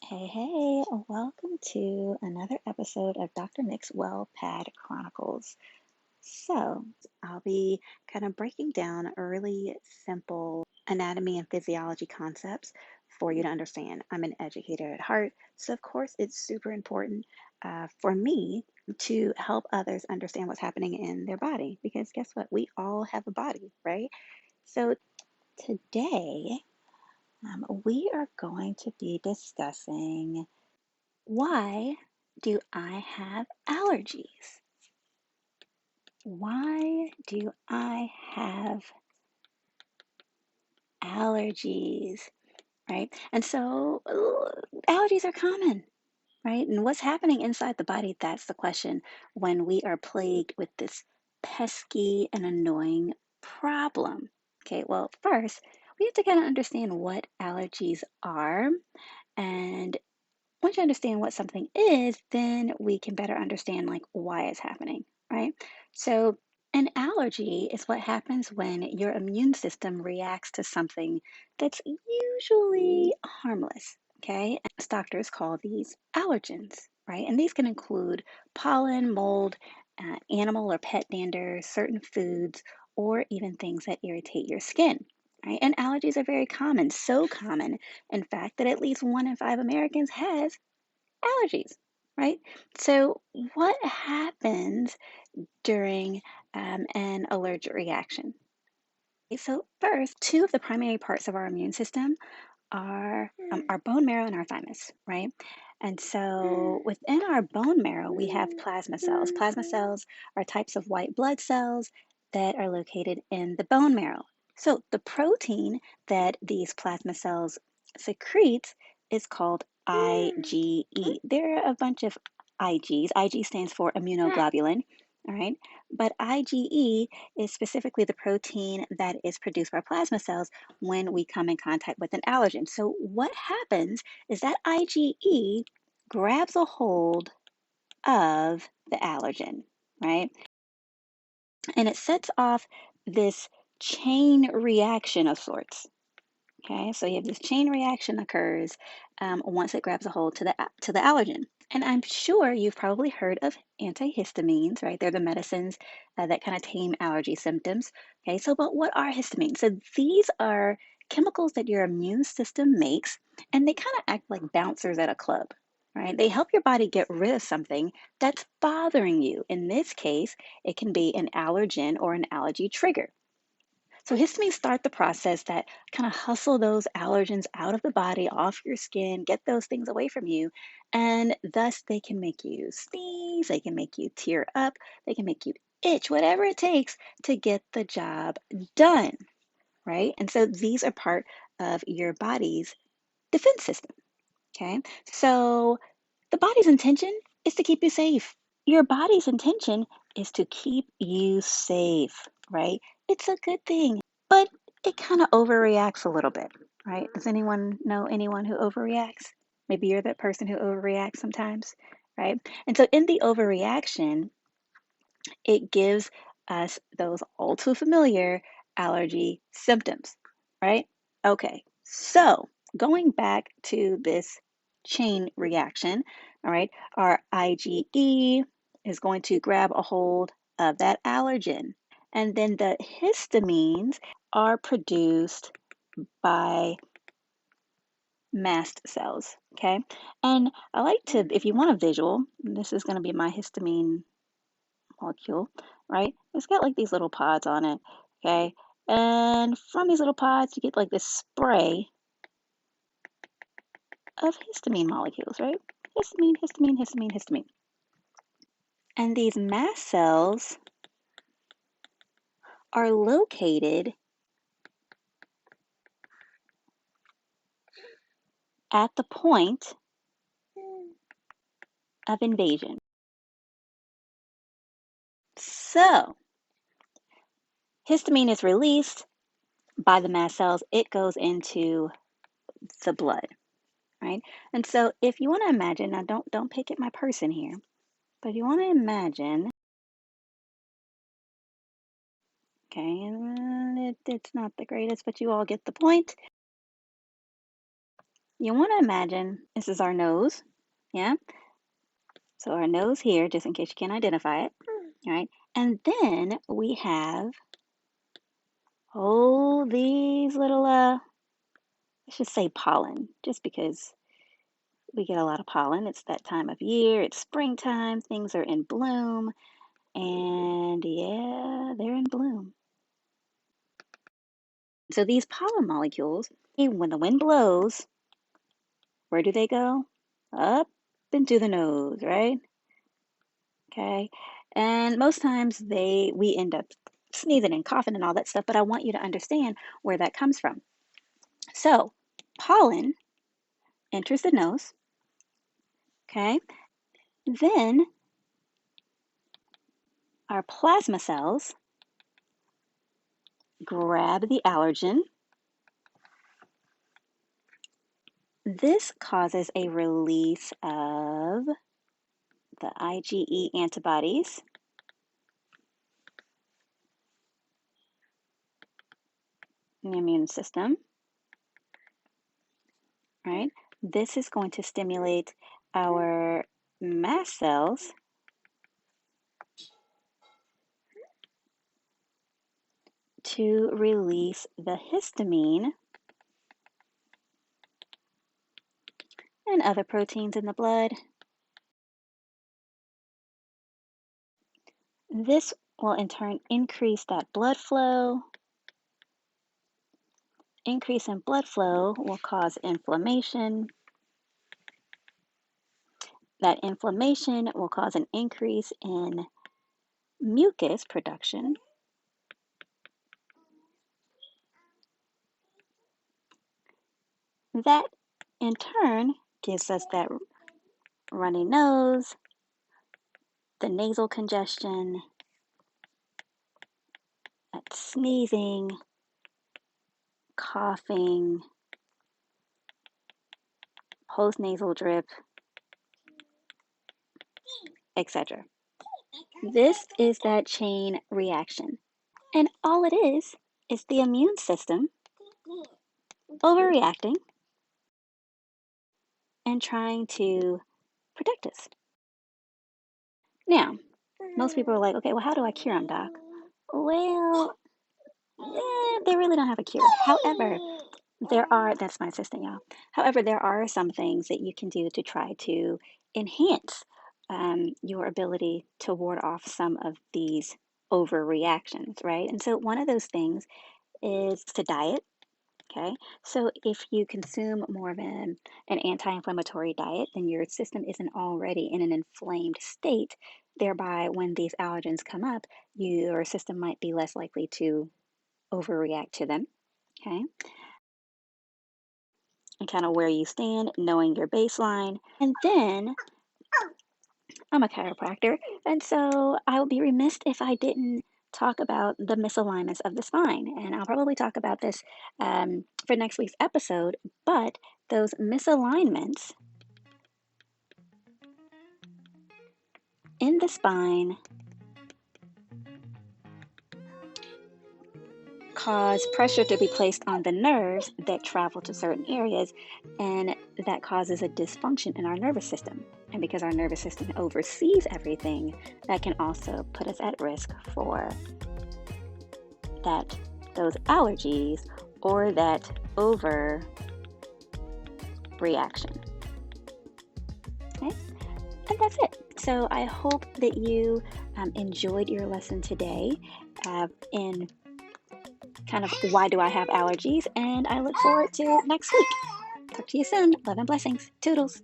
Hey, welcome to another episode of Dr. Nick's WellPad Chronicles. So, I'll be kind of breaking down really simple anatomy and physiology concepts for you to understand. I'm an educator at heart, so of course, it's super important for me to help others understand what's happening in their body because guess what? We all have a body, right? So, today, we are going to be discussing. Why do I have allergies? Why do I have allergies? Right? And so allergies are common, right? And what's happening inside the body? That's the question when we are plagued with this pesky and annoying problem. Okay, well, first, we have to kind of understand what allergies are. And once you understand what something is, then we can better understand like why it's happening, right? So an allergy is what happens when your immune system reacts to something that's usually harmless, okay? And doctors call these allergens, right? And these can include pollen, mold, animal or pet dander, certain foods, or even things that irritate your skin. Right? And allergies are very common, so common, in fact, that at least 1 in 5 Americans has allergies, right? So, what happens during an allergic reaction? Okay, so, first, two of the primary parts of our immune system are our bone marrow and our thymus, right? And so, within our bone marrow, we have plasma cells. Plasma cells are types of white blood cells that are located in the bone marrow. So, the protein that these plasma cells secrete is called IgE. There are a bunch of IgEs. IG stands for immunoglobulin, all right? But IgE is specifically the protein that is produced by plasma cells when we come in contact with an allergen. So, what happens is that IgE grabs a hold of the allergen, right? And it sets off this chain reaction of sorts. Okay, so you have this chain reaction occurs once it grabs a hold to the allergen. And I'm sure you've probably heard of antihistamines, right? They're the medicines that kind of tame allergy symptoms. Okay, so but what are histamines? So these are chemicals that your immune system makes, and they kind of act like bouncers at a club, right? They help your body get rid of something that's bothering you. In this case, it can be an allergen or an allergy trigger. So histamines start the process that kind of hustle those allergens out of the body, off your skin, get those things away from you, and thus they can make you sneeze, they can make you tear up, they can make you itch, whatever it takes to get the job done, right? And so these are part of your body's defense system, okay? So the body's intention is to keep you safe. Your body's intention is to keep you safe, right? It's a good thing, but it kind of overreacts a little bit, right? Does anyone know anyone who overreacts? Maybe you're that person who overreacts sometimes, right? And so in the overreaction, it gives us those all too familiar allergy symptoms, right? Okay, so going back to this chain reaction, all right, our IgE is going to grab a hold of that allergen. And then the histamines are produced by mast cells, okay? And I like to, if you want a visual, this is going to be my histamine molecule, right? It's got like these little pods on it, okay? And from these little pods, you get like this spray of histamine molecules, right? Histamine, histamine, histamine, histamine. And these mast cells are located at the point of invasion. So, histamine is released by the mast cells, it goes into the blood, right? And so if you want to imagine, now don't pick at my person here, but if you want to imagine, okay, and, it's not the greatest, but you all get the point. You want to imagine this is our nose. Yeah. So our nose here, just in case you can't identify it. All right. And then we have all these little, let's just say pollen, just because we get a lot of pollen. It's that time of year. It's springtime. Things are in bloom. And yeah, they're in bloom. So these pollen molecules, when the wind blows, where do they go? Up into the nose, right? Okay. And most times we end up sneezing and coughing and all that stuff, but I want you to understand where that comes from. So pollen enters the nose, okay? Then our plasma cells grab the allergen. This causes a release of the IgE antibodies, in the immune system, right? This is going to stimulate our mast cells to release the histamine and other proteins in the blood. This will in turn increase that blood flow. Increase in blood flow will cause inflammation. That inflammation will cause an increase in mucus production. That in turn gives us that runny nose, the nasal congestion, that sneezing, coughing, postnasal drip, etc. This is that chain reaction. And all it is the immune system overreacting and trying to protect us. Now, most people are like, okay, well, how do I cure them, doc? Well, they really don't have a cure. However, that's my assistant, y'all. However, there are some things that you can do to try to enhance your ability to ward off some of these overreactions, right? And so one of those things is to diet. Okay, so if you consume more of an anti-inflammatory diet, then your system isn't already in an inflamed state. Thereby, when these allergens come up, your system might be less likely to overreact to them. Okay, and kind of where you stand, knowing your baseline. And then I'm a chiropractor, and so I would be remiss if I didn't talk about the misalignments of the spine. And I'll probably talk about this for next week's episode, but those misalignments in the spine cause pressure to be placed on the nerves that travel to certain areas, and that causes a dysfunction in our nervous system. And because our nervous system oversees everything, that can also put us at risk for those allergies or that overreaction. Okay, and that's it. So I hope that you enjoyed your lesson today in kind of why do I have allergies, and I look forward to next week. Talk to you soon. Love and blessings. Toodles.